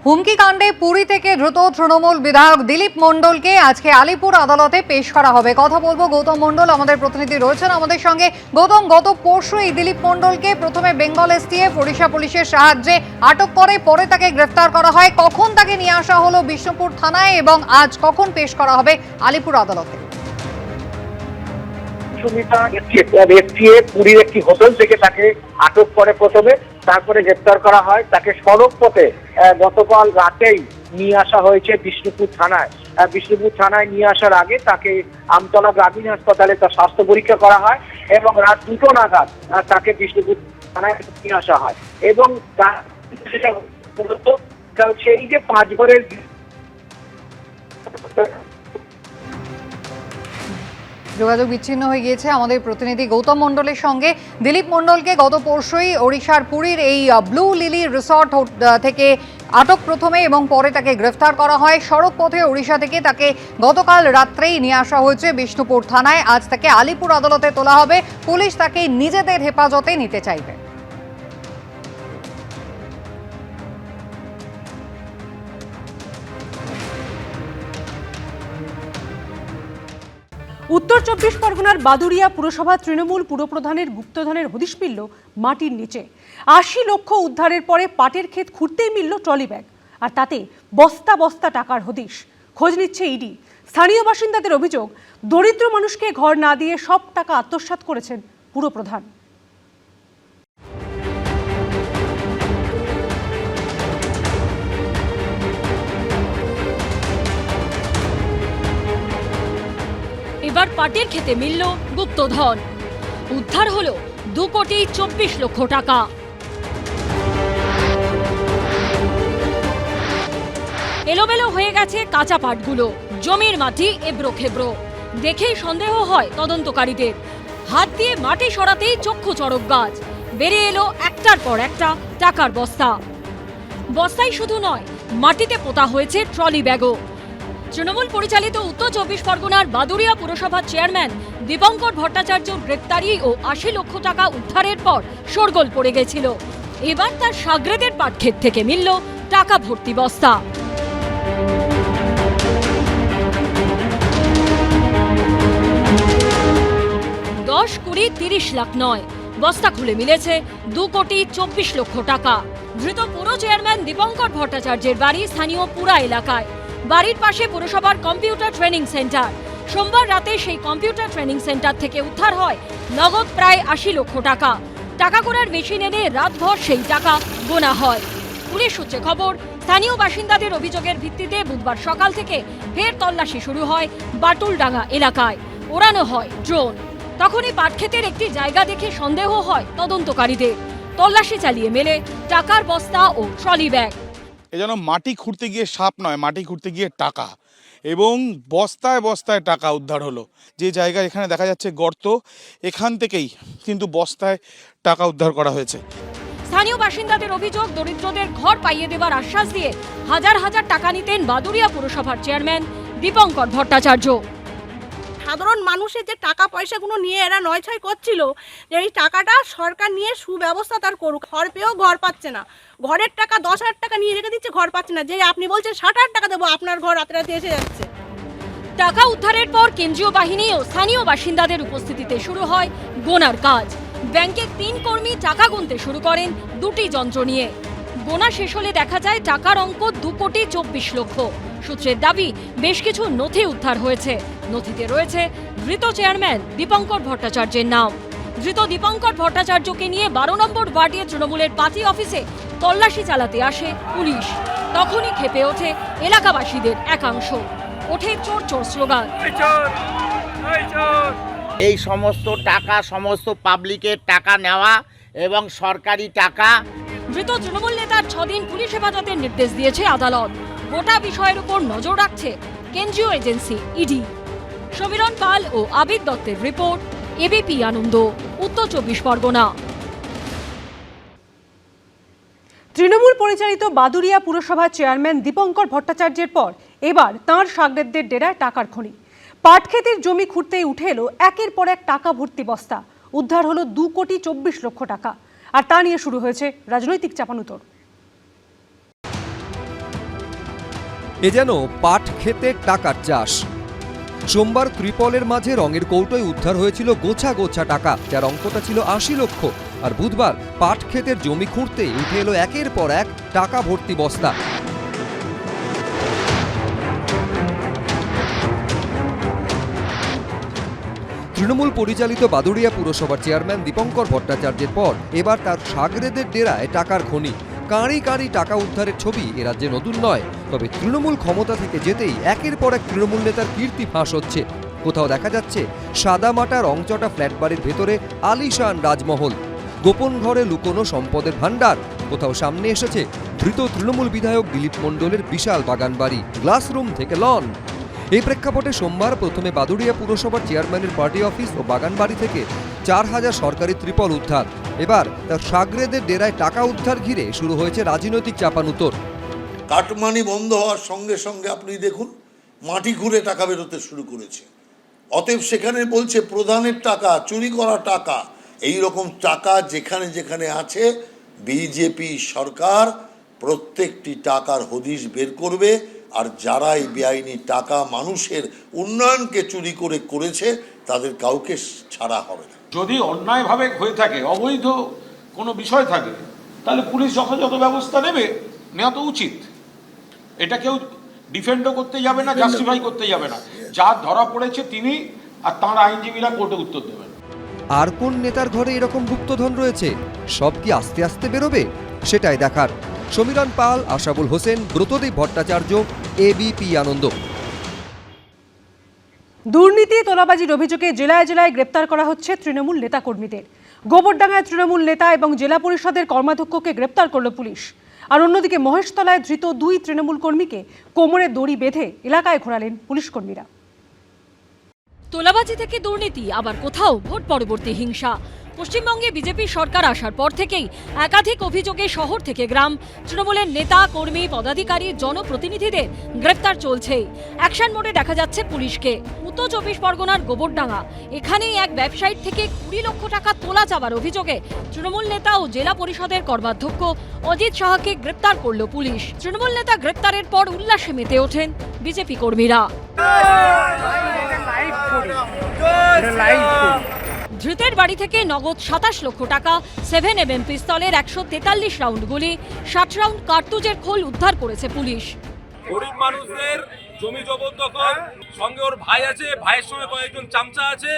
হুমকি কাণ্ডে পুরী থেকে দ্রুত তৃণমূল বিধায়ক দিলীপ মণ্ডলকে আজকে আলিপুর আদালতে পেশ করা হবে। কথা বলবো গৌতম মণ্ডল, আমাদের প্রতিনিধি রয়েছেন আমাদের সঙ্গে। গৌতম, গত পরশু এই দিলীপ মণ্ডলকে প্রথমে বেঙ্গল এসটিএফ ওড়িশা পুলিশের সাহায্যে আটক করে, পরে তাকে গ্রেফতার করা হয়। কখন তাকে নিয়ে আসা হলো বিষ্ণুপুর থানায় এবং আজ কখন পেশ করা হবে আলিপুর আদালতে? পুরীর একটি হোটেল থেকে তাকে আটক করে প্রথমে, তারপরে গ্রেপ্তার করা হয়। তাকে সড়ক পথে গতকাল রাতেই নিয়ে আসা হয়েছে বিষ্ণুপুর থানায়। বিষ্ণুপুর থানায় নিয়ে আসার আগে তাকে আমতলা গ্রামীণ হাসপাতালে তার স্বাস্থ্য পরীক্ষা করা হয় এবং রাত 2টো নাগাদ তাকে বিষ্ণুপুর থানায় নিয়ে আসা হয়। এবং সেই যে 5 ঘরের যোগাযোগ বিচ্ছিন্ন হয়ে গিয়েছে আমাদের প্রতিনিধি গৌতম মণ্ডলের সঙ্গে। দিলীপ মণ্ডলকে গত পরশুই ওড়িশার পুরীর এই ব্লু লিলি রিসর্ট থেকে আটক প্রথমে এবং পরে তাকে গ্রেফতার করা হয়। সড়ক পথে ওড়িশা থেকে তাকে গতকাল রাত্রেই নিয়ে আসা হয়েছে বিষ্ণুপুর থানায়। আজ তাকে আলিপুর আদালতে তোলা হবে। পুলিশ তাকে নিজেদের হেফাজতে নিতে চাইবে। উত্তর 24 পরগনার বাদুড়িয়া পুরসভা তৃণমূল পুরপ্রধানের গুপ্তধনের হদিশ মিলল মাটির নিচে। 80 লক্ষ উদ্ধারের পরে পাটের ক্ষেত খুঁড়তেই মিলল ট্রলি ব্যাগ, আর তাতে বস্তা বস্তা টাকার হদিশ। খোঁজ নিচ্ছে ইডি। স্থানীয় বাসিন্দাদের অভিযোগ, দরিদ্র মানুষকে ঘর না দিয়ে সব টাকা আত্মসাৎ করেছেন পুরপ্রধান। এবার পাটের খেতে মিলল গুপ্তধন। উদ্ধার হলো 2,24,00,000 টাকা। এলোমেলো হয়ে গেছে কাঁচা পাটগুলো, জমির মাটি এবড়ো খেবড়ো। দেখেই সন্দেহ হয় তদন্তকারীদের। হাত দিয়ে মাটি সরাতেই চক্ষু চড়ক গাছ। বেরিয়ে এলো একটার পর একটা টাকার বস্তা। বস্তাই শুধু নয়, মাটিতে পোতা হয়েছে ট্রলি ব্যাগও। তৃণমূল পরিচালিত উত্তর 24 পরগনার বাদুড়িয়া পুরসভার চেয়ারম্যান দীপঙ্কর ভট্টাচার্য গ্রেপ্তারি ও 80 লক্ষ টাকা উদ্ধারের পর শোরগোল পড়ে গেছিল। এবার তার সাগরেদের পাটক্ষেত থেকে মিলল টাকা ভর্তি বস্তা। দশ, 20, 30 লাখ নয়, বস্তা খুলে মিলেছে 2,24,00,000 টাকা। ধৃত পুর চেয়ারম্যান দীপঙ্কর ভট্টাচার্যের বাড়ি স্থানীয় পুরা এলাকায়। বাড়ির পাশে পুরসভার কম্পিউটার ট্রেনিং সেন্টার। সোমবার রাতে সেই কম্পিউটার ট্রেনিং সেন্টার থেকে উদ্ধার হয় নগদ প্রায় 80 লক্ষ টাকা। টাকা গোনার মেশিন এনে রাতভর সেই টাকা গোনা হয়। পুলিশ সূত্রে খবর, স্থানীয় বাসিন্দাদের অভিযোগের ভিত্তিতে বুধবার সকাল থেকে ফের তল্লাশি শুরু হয় বাটুলডাঙ্গা এলাকায়। ওড়ানো হয় ড্রোন। তখনই পাটক্ষেতের একটি জায়গা দেখে সন্দেহ হয় তদন্তকারীদের। তল্লাশি চালিয়ে মেলে টাকার বস্তা ও ট্রলি ব্যাগ। এ যেন মাটি খুঁড়তে গিয়ে সাপ নয়, মাটি খুঁড়তে গিয়ে টাকা, এবং বস্তায় বস্তায় টাকা উদ্ধার হলো। যে জায়গা এখানে দেখা যাচ্ছে গর্ত, এখান থেকেই কিন্তু বস্তায় টাকা উদ্ধার করা হয়েছে। স্থানীয় বাসিন্দাদের অভিযোগ, দরিদ্রদের ঘর পাইয়ে দেওয়ার আশ্বাস দিয়ে হাজার হাজার টাকা নিতেন বাদুড়িয়া পুরসভার চেয়ারম্যান দীপঙ্কর ভট্টাচার্য। সাধারণ মানুষের যে টাকা পয়সাগুলো নিয়ে এরা নয়ছয় করছিল, যে এই টাকাটা সরকার নিয়ে সুব্যবস্থা তার করুক। ঘর পেয়েও ঘর পাচ্ছে না। ঘরের টাকা 10,000 টাকা নিয়ে রেখে দিচ্ছে, ঘর পাচ্ছে না। যে আপনি বলছেন 60,000 টাকা দেবো, আপনার ঘর রাতে রাতে এসে যাচ্ছে। টাকা উদ্ধারের পর কেন্দ্রীয় বাহিনী ও স্থানীয় বাসিন্দাদের উপস্থিতিতে শুরু হয় গোনার কাজ। ব্যাংকের 3 কর্মী টাকা গুনতে শুরু করেন 2টি যন্ত্র নিয়ে। গোনা শেষ হলে দেখা যায় টাকার অঙ্ক 2,24,00,000। সূত্রের দাবি, বেশ কিছু নথি উদ্ধার হয়েছে। নথিতে রয়েছে ধৃত চেয়ারম্যান দীপঙ্কর ভট্টাচার্যের নাম। ধৃত দীপঙ্কর ভট্টাচার্যকে নিয়ে 12 নম্বর ওয়ার্ডের তৃণমূলের পার্টি অফিসে তল্লাশি চালাতে আসে পুলিশ। তখনই ক্ষেপে ওঠে এলাকাবাসীদের একাংশ। ওঠে চোর চোর স্লোগান। এই সমস্ত টাকা সমস্ত পাবলিকের টাকা নেওয়া এবং সরকারি টাকা। ধৃত তৃণমূল নেতার 6 দিন পুলিশ হেফাজতের নির্দেশ দিয়েছে আদালত। গোটা বিষয়ের উপর নজর রাখছে কেন্দ্রীয় এজেন্সি ইডি। সমীরণ পাল ও আবিদ দত্তের রিপোর্ট, এবিপি আনন্দ, উত্তর 24 পরগনা। তৃণমূল পরিচালিত বাদুড়িয়া পুরসভার চেয়ারম্যান দীপঙ্কর ভট্টাচার্যের পর এবার তাঁর সাগরেদদের ডেরায় টাকার খনি। পাটক্ষেতের জমি খুঁড়তেই উঠে এলো একের পর এক টাকা ভর্তি বস্তা। উদ্ধার হলো 2,24,00,000 টাকা। আর তা নিয়ে শুরু হয়েছে রাজনৈতিক চাপানুতোর। এ যেন পাট খেতে টাকার চাষ। সোমবার ত্রিপলের মাঝে রঙের কৌটোয় উদ্ধার হয়েছিল গোছা গোছা টাকা, যার অঙ্কটা ছিল ৮০ লক্ষ। আর বুধবার পাট ক্ষেতের জমি খুঁড়তে উঠে এলো একের পর এক টাকা ভর্তি বস্তা। তৃণমূল পরিচালিত বাদুড়িয়া পুরসভার চেয়ারম্যান দীপঙ্কর ভট্টাচার্যের পর এবার তার সাগরেদের ডেরায় টাকার খনি। কাঁড়ি কাঁড়ি টাকা উদ্ধারের ছবি এ রাজ্যে নতুন নয়, তবে তৃণমূল ক্ষমতা থেকে যেতেই একের পর এক তৃণমূল নেতার কীর্তি ফাঁস হচ্ছে। কোথাও দেখা যাচ্ছে সাদামাটা রংচটা ফ্ল্যাট বাড়ির ভেতরে আলিশান রাজমহল, গোপন ঘরে লুকোনো সম্পদের ভাণ্ডার। কোথাও সামনে এসেছে ধৃত তৃণমূল বিধায়ক দিলীপ মণ্ডলের বিশাল বাগান বাড়ি, গ্লাসরুম থেকে লন। এই প্রেক্ষাপটে সোমবার প্রথমে বাদুড়িয়া পুরসভার চেয়ারম্যানের পার্টি অফিস ও বাগান বাড়ি থেকে ৪,০০০ সরকারি ত্রিপল উদ্ধার। এবার তার সাগরেদের ডেরায় টাকা উদ্ধার ঘিরে শুরু হয়েছে রাজনৈতিক চাপানুতোর। কাটমানি বন্ধ হওয়ার সঙ্গে সঙ্গে আপনি দেখুন মাটি ঘুরে টাকা বেরোতে শুরু করেছে। অতএব সেখানে বলছে প্রধানের টাকা, চুরি করা টাকা, এই রকম টাকা যেখানে যেখানে আছে বিজেপি সরকার প্রত্যেকটি টাকার হদিশ বের করবে। আর যারা এই বেআইনি টাকা মানুষের উন্নয়নকে চুরি করে করেছে তাদের কাউকে ছাড়া হবে না। যদি অন্যায়ভাবে হয়ে থাকে, অবৈধ কোনো বিষয় থাকে, তাহলে পুলিশ যথাযথ ব্যবস্থা নেবে, নেওয়া তো উচিত। এটা কেউ ডিফেন্ডও করতে যাবে না, জাস্টিফাই করতে যাবে না। যার ধরা পড়েছে তিনি আর তাঁর আইনজীবীরা কোর্টে উত্তর দেবেন। আর কোন নেতার ঘরে এরকম গুপ্তধন রয়েছে? সব কি আস্তে আস্তে বেরোবে? সেটাই দেখার। সমীরণ পাল, আশাবুল হোসেন, ব্রতদীপ ভট্টাচার্য, এবিপি আনন্দ। দুর্নীতি তোলাবাজির অভিযোগে জেলায় জেলায় গ্রেপ্তার করা হচ্ছে তৃণমূল নেতাকর্মীদের। গোবরডাঙ্গায় তৃণমূল নেতা এবং জেলা পরিষদের কর্মাধ্যক্ষকে গ্রেপ্তার করল পুলিশ। আর অন্যদিকে মহেশতলায় ধৃত ২ তৃণমূল কর্মীকে কোমরে দড়ি বেঁধে এলাকায় ঘোরালেন পুলিশ কর্মীরা। তোলাবাজি থেকে দুর্নীতি, আবার কোথাও ভোট পরবর্তী হিংসা। পশ্চিমবঙ্গে বিজেপি সরকার আসার পর থেকেই একাধিক অভিযোগে শহর থেকে গ্রাম তৃণমূলের নেতা কর্মী পদাধিকারী জনপ্রতিনিধিদের গ্রেফতার চলছেই। অ্যাকশন মোডে দেখা যাচ্ছে পুলিশকে। উত্তর ২৪ পরগনার গোবরডাঙ্গা, এখানেই এক ব্যবসায়ীর থেকে ২০ লক্ষ টাকা তোলা যাওয়ার অভিযোগে তৃণমূল নেতা ও জেলা পরিষদের কর্মাধ্যক্ষ অজিত সাহাকে গ্রেপ্তার করল পুলিশ। তৃণমূল নেতা গ্রেপ্তারের পর উল্লাসে মেতে ওঠেন বিজেপি কর্মীরা। ধৃতের বাড়ি থেকে নগদ ২৭ লক্ষ টাকা, 7mm পিস্তলের ১৪৩ রাউন্ড গুলি, ৬০ রাউন্ড কার্তুজের খোল উদ্ধার করেছে পুলিশ। গরিব মানুষদের জমি জবরদখল, সঙ্গে ওর ভাই আছে, ভাইয়ের সঙ্গে কয়েকজন চামচা আছে,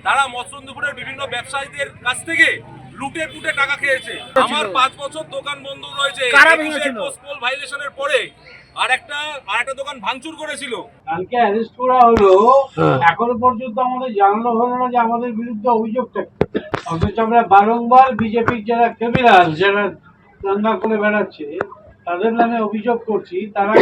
তারা মৎস্যন্দপুরের বিভিন্ন ব্যবসায়ীদের কাছ থেকে লুটে পুটে টাকা খেয়েছে। আমার ৫ বছর দোকান বন্ধ রয়েছে পোস্টপোল ভাইলেশনের পরে। আর একটা দোকান ভাঙচুর করেছিল। কালকে অ্যারেস্ট করা হলো, এখনো পর্যন্ত আমাদের জানানো হলো না যে আমাদের বিরুদ্ধে অভিযোগটা। অথচ আমরা বারংবার বিজেপির যারা ক্রিমিনাল, যারা দাঙ্গা করে বেড়াচ্ছে, তাদের নামে অভিযোগ করছি, তারা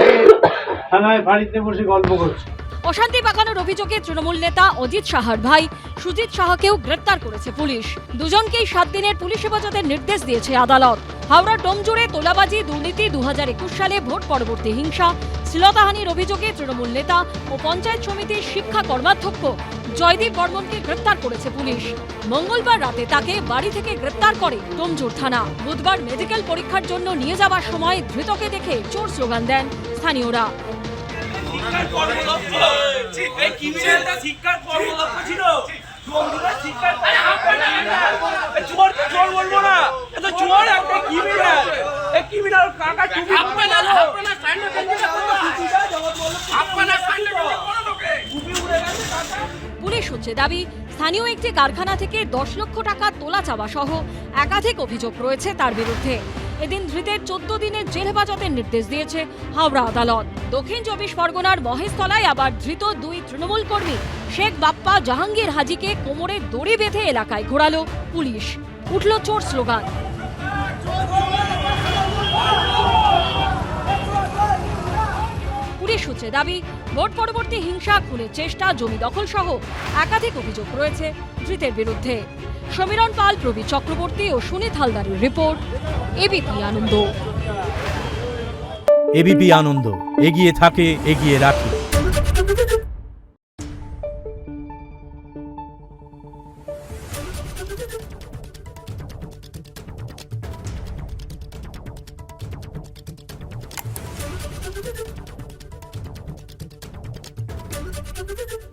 থানায় বাড়িতে বসে গল্প করছে। অশান্তি পাকানোর অভিযোগে তৃণমূল নেতা অজিত সাহার ভাই সুজিত সাহাকেও গ্রেপ্তার করেছে পুলিশ। দুজনকেই ৭ দিনের পুলিশ হেফাজতের নির্দেশ দিয়েছে আদালত। হাওড়ার ডোমজুড়ে তোলাবাজি, দুর্নীতি, ২০২১ সালে ভোট পরবর্তী হিংসা, শ্লীলতাহানির অভিযোগে তৃণমূল নেতা ও পঞ্চায়েত সমিতির শিক্ষা কর্মাধ্যক্ষ জয়দীপ বর্মনকে গ্রেপ্তার করেছে পুলিশ। মঙ্গলবার রাতে তাকে বাড়ি থেকে গ্রেপ্তার করে ডোমজুড় থানা। বুধবার মেডিকেল পরীক্ষার জন্য নিয়ে যাওয়ার সময় ধৃতকে দেখে চোর স্লোগান দেন স্থানীয়রা। পুলিশ সূত্রে দাবি, স্থানীয় একটি কারখানা থেকে ১০ লক্ষ টাকা তোলা চাওয়া সহ একাধিক অভিযোগ রয়েছে তার বিরুদ্ধে। এদিন ধৃতের ১৪ দিনের জেল হেফাজতের নির্দেশ দিয়েছে হাওড়া আদালত। দক্ষিণ ২৪ পরগনার মহেশতলায় আবার ধৃত ২ তৃণমূল কর্মী শেখ বাপ্পা জাহাঙ্গীর হাজিকে কোমরে দড়ি বেঁধে এলাকায় ঘোরালো পুলিশ। উঠল চোর স্লোগান। পুলিশ সূত্রে দাবি, ভোট পরবর্তী হিংসা, খুনের চেষ্টা, জমি দখল সহ একাধিক অভিযোগ রয়েছে ধৃতের বিরুদ্ধে। সমীরণ পাল, প্রবীর চক্রবর্তী ও সুনীত হালদারের রিপোর্ট, এবিপি আনন্দ। এবিপি আনন্দ, এগিয়ে থাকে, এগিয়ে রাখে। Thank you.